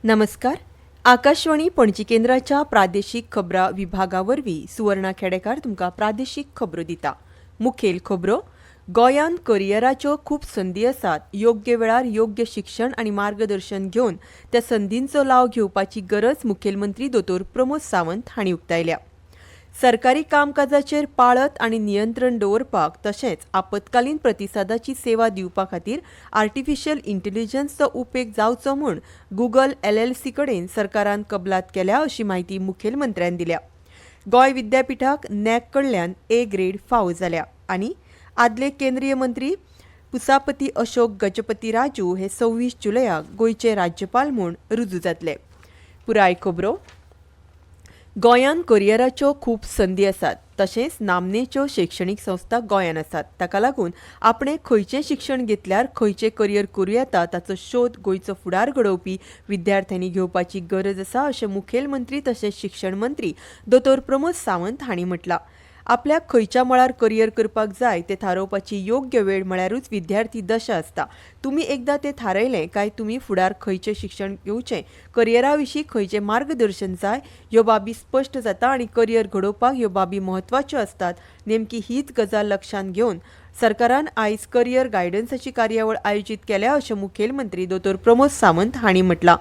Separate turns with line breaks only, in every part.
नमस्कार. आकाशवाणी पणजी केंद्राच्या प्रादेशीक खबरां विभागावरवीं सुवर्णा खेडेकार तुमकां प्रादेशीक खबरो दिता. मुखेल खबरो. गोंयांत करियराच्यो खूब संदी आसात. योग्य वेळार योग्य शिक्षण आनी मार्गदर्शन घेवन त्या संदींचो लाव घेवपाची गरज मुखेलमंत्री दोतोर प्रमोद सावंत हांणी उक्तायल्या. सरकारी कामकाजाचेर पाळत आनी नियंत्रण दवरपाक तशेंच आपतकालीन प्रतिसादाची सेवा दिवपा खातीर आर्टिफिशियल इंटेलिजन्सचो उपेग जावचो म्हूण गुगल LLC कडेन सरकारान कबलात केल्या अशी माहिती मुखेलमंत्र्यान दिल्या. गोंय विद्यापीठाक नॅक कडल्यान A ग्रेड फावो जाल्या आनी आदले केंद्रीय मंत्री पुसापती अशोक गजपती राजू हे 26 जुलयाक गोंयचे राज्यपाल म्हूण रुजू जातले. पुराय खबरो. गोंयांत करियराच्यो खूब संदी आसात. तशेंच नामनेच्यो शैक्षणीक संस्था गोंयांत आसात. ताका लागून आपणें खंयचें शिक्षण घेतल्यार खंयचें करियर करूं येता ताचो शोध गोंयचो फुडार घडोवपी विद्यार्थ्यांनी घेवपाची गरज आसा अशें मुखेलमंत्री तशेंच शिक्षण मंत्री दोतोर प्रमोद सावंत हांणी म्हटलां. आपल्याक खंयच्या मळार करियर करपाक जाय तें थारोवपाची योग्य वेळ म्हळ्यारूच विद्यार्थी दशा आसता. तुमी एकदां तें थारायलें काय तुमी फुडार खंयचें शिक्षण घेवचें, करियरा विशीं खंयचें मार्गदर्शन जाय ह्यो बाबी स्पश्ट जाता आनी करियर घडोवपाक ह्यो बाबी म्हत्वाच्यो आसतात. नेमकी हीच गजाल लक्षांत घेवन सरकारान आयज करियर गायडन्साची कार्यावळ आयोजीत केल्या अशें मुखेलमंत्री दोतोर प्रमोद सावंत हांणी म्हटलां.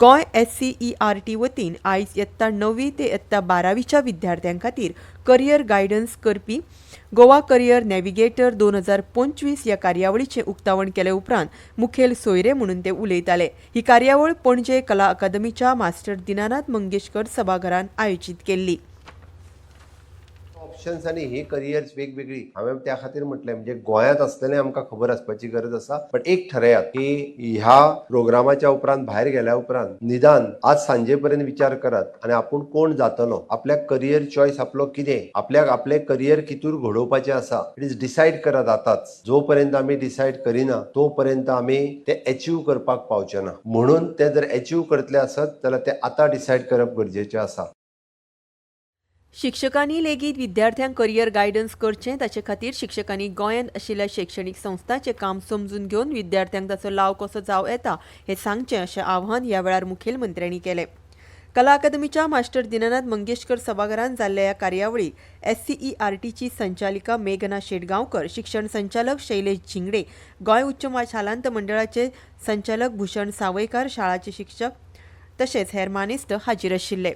गोंय SCERT वतीन आयज इयत्ता 9वी ते इयत्ता 12वीच्या विद्यार्थ्यां खातीर करियर गायडन्स करपी गोवा करियर नॅव्हिगेटर 2025 ह्या कार्यावळीचें उक्तावण केले उपरांत मुखेल सोयरे म्हणून ते उलयताले. ही कार्यावळ पणजे कला अकादमीच्या मास्टर दिनानाथ मंगेशकर सभाघरान आयोजीत केल्ली.
ऑप्शन्स आणि हे करियर्स वेगवेगळी हांवें त्या खातीर म्हटलें म्हणजे गोंयांत असलेलें आमकां खबर आसपाची गरज आसा. बट एक ठरयात की ह्या प्रोग्रामाच्या उपरांत भायर गेल्या उपरांत निदान आज सांजे पर्यंत विचार करात आनी आपूण कोण जातलो, आपल्याक करियर चॉयस आपलो कितें, आपल्याक आपलें करियर कितूर घडोवपाचें आसा, इट इज डिसायड करात आतांच. जो पर्यंत आमी डिसायड करिना तो पर्यंत आमी ते अचीव करपाक पावचे ना. म्हणून ते जर अचीव करतले आसत जाल्यार ते आतां डिसायड करप गरजेचें आसा.
शिक्षकांनी लेगीत विद्यार्थ्यांक करियर गायडन्स करचें ताचे खातीर शिक्षकांनी गोंयांत आशिल्ल्या शैक्षणीक संस्थांचें काम समजून घेवन विद्यार्थ्यांक ताचो लाव कसो जावं येता हें सांगचें अशें आवाहन ह्या वेळार मुखेलमंत्र्यांनी केलें. कला अकादमीच्या मास्टर दिनानाथ मंगेशकर सभाघरांत जाल्ल्या ह्या कार्यावळीक SCERTची संचालिका मेघना शेटगांवकर, शिक्षण संचालक शैलेश झिंगडे, गोंय उच्च शालांत मंडळाचे संचालक भूषण सावयकार, शाळाचे शिक्षक तशेंच हेर मानेस्त हाजीर आशिल्ले.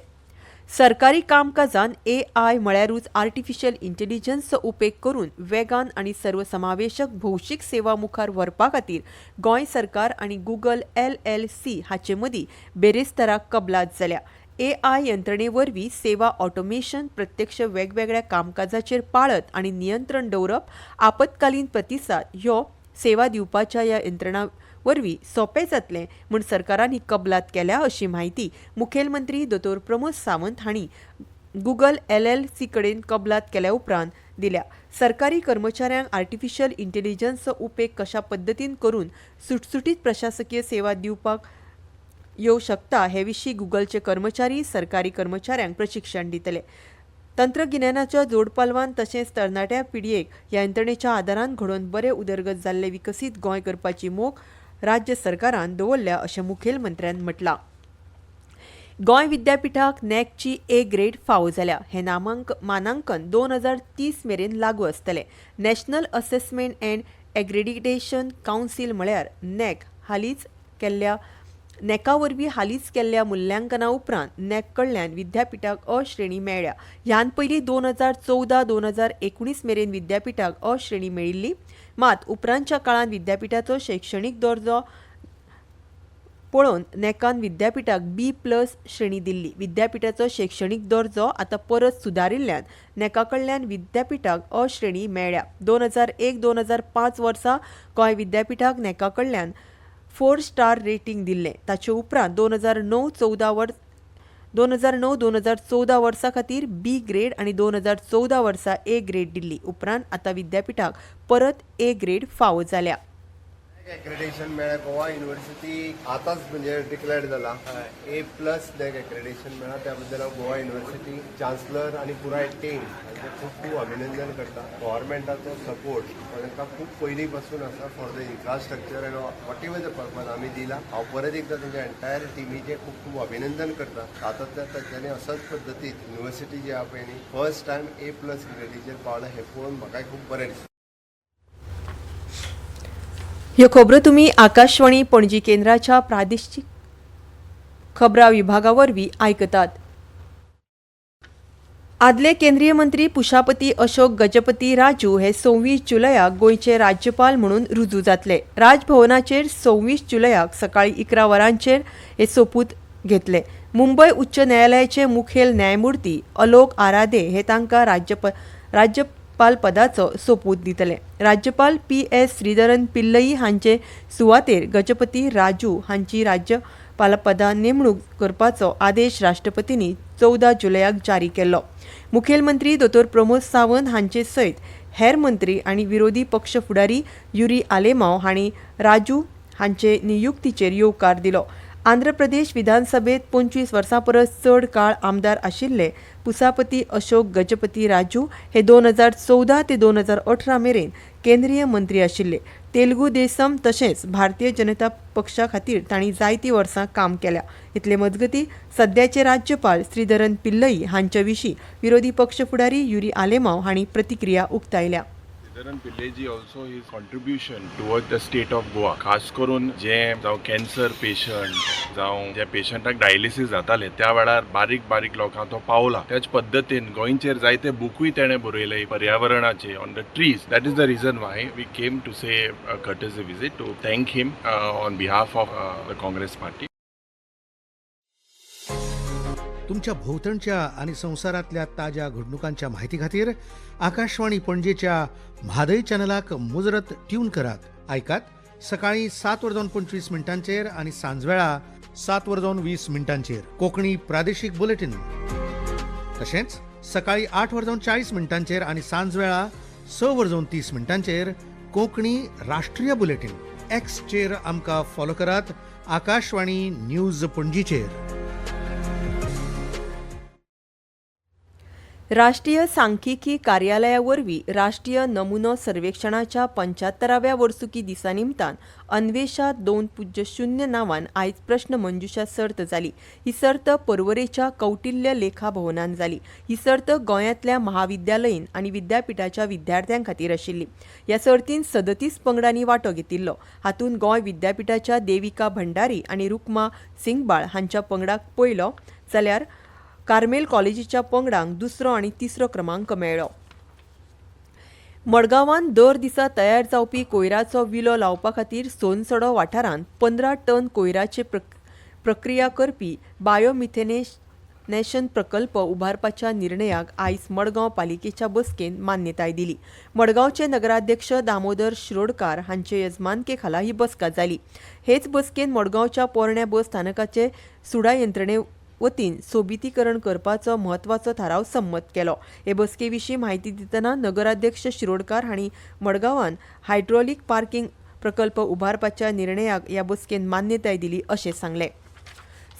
सरकारी कामकाजान AI म्हळ्यारूच आर्टिफिशियल इंटेलिजन्सचो उपेग करून वेगान आनी सर्वसमावेशक भौशीक सेवा मुखार व्हरपा खातीर गोंय सरकार आनी गुगल LLC हाचे मदीं बेरेस्ताराक कबलात जाल्या. AI यंत्रणे वरवीं सेवा ऑटोमेशन, प्रत्यक्ष वेगवेगळ्या कामकाजाचेर पाळत आनी नियंत्रण दवरप, आपतकालीन प्रतिसाद ह्यो सेवा दिवपाच्या ह्या यंत्रणा वरवीं सोंपें जातलें म्हूण सरकारान ही कबलात केल्या अशी माहिती मुखेलमंत्री दोतोर प्रमोद सावंत हांणी गुगल LLC कडेन कबलात केल्या उपरांत दिल्या. सरकारी कर्मचाऱ्यांक आर्टिफिशियल इंटेलिजन्सचो उपेग कशा पद्दतीन करून सुटसुटीत प्रशासकीय सेवा दिवपाक येवं शकता हे विशीं गुगलचे कर्मचारी सरकारी कर्मचाऱ्यांक प्रशिक्षण दितले. तंत्रगिन्यानाच्या जोडपालवान तशेंच तरणाट्या पिळगेक ह्या यंत्रणेच्या आदारान घडोवन बरे उदरगत जाल्ले विकसीत गोंय करपाची मोख राज्य सरकारान दवरल्या अशें मुखेलमंत्र्यान म्हटलां. गोंय विद्यापीठाक नॅकची A ग्रेड फावो जाल्या. हें मानांकन 2030 मेरेन लागू आसतलें. नॅशनल असेसमेंट अँड ॲग्रेडिटेशन कावन्सील म्हळ्यार नॅक नॅका वरवीं हालींच केल्ल्या मुल्यांकना उपरांत नॅक कडल्यान विद्यापीठाक अ श्रेणी मेळ्ळ्या. ह्यान पयलीं 2014-2019 मेरेन विद्यापीठाक अ श्रेणी मेळिल्ली. मात उपरांतच्या काळांत विद्यापीठाचो शैक्षणीक दर्जो पळोवन नॅकान विद्यापीठाक B+ श्रेणी दिल्ली. विद्यापीठाचो शैक्षणीक दर्जो आतां परत सुदारिल्ल्यान नॅका कडल्यान विद्यापीठाक अ श्रेणी मेळ्ळ्या. 2001-2005 वर्सा गोंय विद्यापीठाक नॅका कडल्यान 4 स्टार रेटींग दिल्लें. ताचे उपरांत 2009-2014 वर्सा खातीर B ग्रेड आनी 2014 वर्सा A ग्रेड दिल्ली. उपरांत आतां विद्यापीठाक परत A ग्रेड फावो जाल्या.
एक्रेडिटेशन मेळ्ळें. गोवा युनिव्हर्सिटी आतांच म्हणजे डिक्लेअर्ड जाला A+ नॅक एक्रेडिटेशन मेळ्ळा. त्या बद्दल हांव गोवा युनिव्हर्सिटी चान्सलर आनी पुराय टीम हांचें खूब खूब अभिनंदन करता. गव्हर्मेंटाचो सपोर्ट तांकां खूब पयलीं पासून आसा for the infrastructure end what ever the purpose आमी दिला. हांव परत एकदां तुमच्या एंटायर टिमीचें खूब खूब अभिनंदन करता. सातत्यान तांच्यांनी असोच पद्दतीन युनिव्हर्सिटी जी आहा पळय न्ही फर्स्ट टायम A+ ग्रेडीचेर पावला हें पळोवन म्हाकाय खूब बरें दिसलें.
ह्यो खबरो तुम्ही आकाशवाणी पणजी केंद्राच्या प्रादेशीक खबरां विभागावरवीं आयकतात. आदले केंद्रीय मंत्री पुशापती अशोक गजपती राजू हे 26 जुलयाक गोंयचे राज्यपाल म्हणून रुजू जातले. राजभवनाचेर 26 जुलयाक सकाळी 11 वरांचेर हे सोपूत घेतले. मुंबय उच्च न्यायालयाचे मुखेल न्यायमूर्ती अलोक आराधे हे तांकां राज्यपाल पदाचो सोपूत दितले. राज्यपाल PS श्रीधरन पिल्लई हांचे सुवातेर गजपती राजू हांची राज्यपालपदा नेमणूक करपाचो आदेश राष्ट्रपतींनी 14 जुलयाक जारी केल्लो. मुखेलमंत्री दोतोर प्रमोद सावंत हांचे सयत हेर मंत्री आनी विरोधी पक्ष फुडारी युरी आलेमांव हांणी राजू हांचे नियुक्तीचेर येवकार दिलो. आंध्र प्रदेश विधानसभेत 25 वर्सां परस चड काळ आमदार आशिल्ले पुसापती अशोक गजपती राजू हे 2014 ते 2018 मेरेन केंद्रीय मंत्री आशिल्ले. तेलुगू देसम तशेंच भारतीय जनता पक्षा खातीर तांणी जायतीं वर्सां काम केल्या. इतले मजगतीं सद्याचे राज्यपाल श्रीधरन पिल्लई हांचे विशीं विरोधी पक्ष फुडारी युरी आलेमांव हांणी प्रतिक्रिया उक्तायल्या.
Sridharan Pillai also his contribution towards the state of Goa. खास करून जे जावं कॅन्सर पेशंट जावं जे पेशंटाक डायलिसीस जाताले त्या वेळार बारीक बारीक लोकांक तो पावला. त्याच पद्दतीन गोंयचेर जायते बुकूय तेणें बरयले पर्यावरणाचे on the trees. That is the reason why we came to say courtesy visit to thank him on behalf of the Congress party.
तुमच्या भोवतणच्या आणि संवसारातल्या ताज्या घडणुकांच्या माहिती खातीर आकाशवाणी पणजेच्या म्हादय चॅनलाक मुजरत ट्यून करात. आयकात सकाळी 7:25 आणि सांजवेळा 7:20 कोंकणी प्रादेशीक बुलेटिन. तशेंच सकाळी 8:40 आणि सांजवेळा 6:30 कोंकणी राष्ट्रीय बुलेटिन. एक्सचेर आमकां फॉलो करात. आकाशवाणी न्यूज पणजीचेर.
राष्ट्रीय सांख्यिकी कार्यालया वरवीं राष्ट्रीय नमुनो सर्वेक्षणाच्या 75व्या वर्सुकी दिसा निमतान अन्वेषा 2.0 नांवान आयज प्रश्न मंजुषा सर्त जाली. ही सर्त पर्वरेच्या कौटिल्य लेखा भवनान जाली. ही सर्त गोंयांतल्या महाविद्यालयीन आनी विद्यापिठाच्या विद्यार्थ्यां खातीर आशिल्ली. ह्या सर्तीन 37 पंगडांनी वांटो घेतिल्लो. हातूंत गोंय विद्यापिठाच्या देविका भंडारी आनी रुक्मा सिंगबाळ हांच्या पंगडाक पयलो जाल्यार कार्मेल कॉलेजीच्या पंगडांक दुसरो आनी तिसरो क्रमांक मेळ्ळो. मडगांवांत दर दिसा तयार जावपी कोयराचो विलो लावपा खातीर सोनसडो वाठारांत 15 टन कोयराचे प्रक्रिया करपी बायोमिथेनेशन प्रकल्प उबारपाच्या निर्णयाक आयज मडगांव पालिकेच्या बसकेन मान्यताय दिली. मडगांवचे नगराध्यक्ष दामोदर शिरोडकार हांचे येजमानके खाला ही बसका जाली. हेच बसकेन मडगांवच्या पोरण्या बस स्थानकाचे सुडा यंत्रणे वतीन सोबितीकरण करपाचो म्हत्वाचो थाराव संमत केलो. हे बसके विशीं म्हायती दितना नगराध्यक्ष शिरोडकार हांणी मडगांवांत हायड्रॉलिक पार्किंग प्रकल्प उबारपाच्या निर्णयाक ह्या बसकेन मान्यताय दिली अशें सांगलें.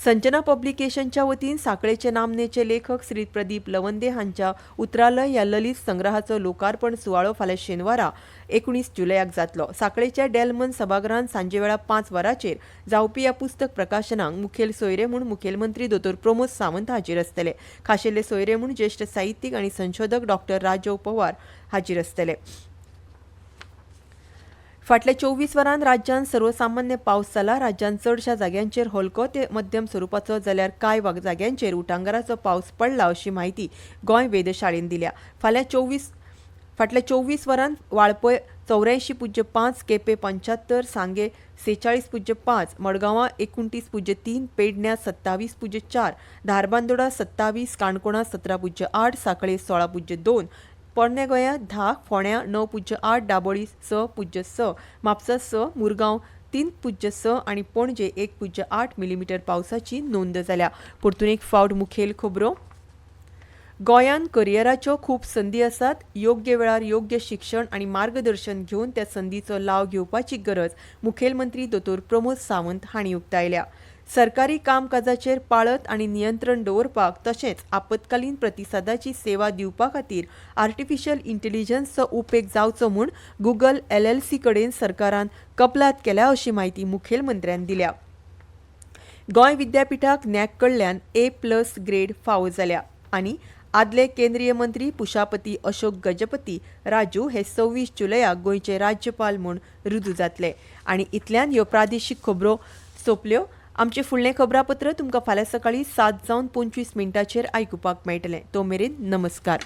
संजना पब्लिकेशनच्या वतीन साखळेचे नामनेचे लेखक श्री प्रदीप लवंदे हांच्या उतरालय ह्या ललीत संग्रहाचो लोकार्पण सुवाळो फाल्यां शेनवारा 19 जुलयाक जातलो. साखळेच्या डेल्मन सभागृहांत सांजे वेळा 5 वरांचेर जावपी ह्या पुस्तक प्रकाशनाक मुखेल सोयरे म्हूण मुखेलमंत्री दोतोर प्रमोद सावंत हाजीर आसतले. खाशेले सोयरे म्हूण ज्येश्ठ साहित्यीक आनी संशोधक डॉक्टर राजव पवार हाजीर आसतले. फाटल्या 24 वरांत राज्यांत सर्वसामान्य पावस जाला. राज्यांत चडशा जाग्यांचेर हलको ते मध्यम स्वरुपाचो जाल्यार कांय जाग्यांचेर उटंगाराचो पावस पडला अशी माहिती गोंय वेधशाळेन दिल्या. फाटल्या 24 वरांत वाळपय 84.5, केपें 75, सांगे 46.5, मडगांवां 29.3, पेडण्यां 27.4, धारबांदोडा 27, काणकोणा 17.8, सांखळे 16.2, पोरण्या गोंयांत 10, फोंड्यां 9.8, दाबोळी 6.6, म्हापसा 6, मुरगांव 3.6 आनी पणजे 1.8 मिलीमीटर पावसाची नोंद जाल्या. परतून एक फावट मुखेल खबरो. गोंयांत करियराच्यो खूब संदी आसात. योग्य वेळार योग्य शिक्षण आनी मार्गदर्शन घेवन त्या संदीचो लाव घेवपाची गरज मुखेलमंत्री दोतोर प्रमोद सावंत हांणी उक्तायल्या. सरकारी कामकाजाचेर पाळत आनी नियंत्रण दवरपाक तशेंच आपतकालीन प्रतिसादाची सेवा दिवपा खातीर आर्टिफिशियल इंटेलिजन्सचो उपेग जावचो म्हूण गुगल LLC कडेन सरकारान कबलात केल्या अशी माहिती मुखेलमंत्र्यान दिल्या. गोंय विद्यापीठाक नॅक कडल्यान A+ ग्रेड फावो जाल्या आनी आदले केंद्रीय मंत्री पुशापती अशोक गजपती राजू हे 26 जुलयाक गोंयचे राज्यपाल म्हूण रुजू जातले. आनी इतल्यान ह्यो प्रादेशीक खबरो सोंपल्यो. आमचे फुडलें खबरापत्र तुमकां फाल्यां सकाळीं 7:25 आयकुपाक मेळटलें. तो मेरेन नमस्कार.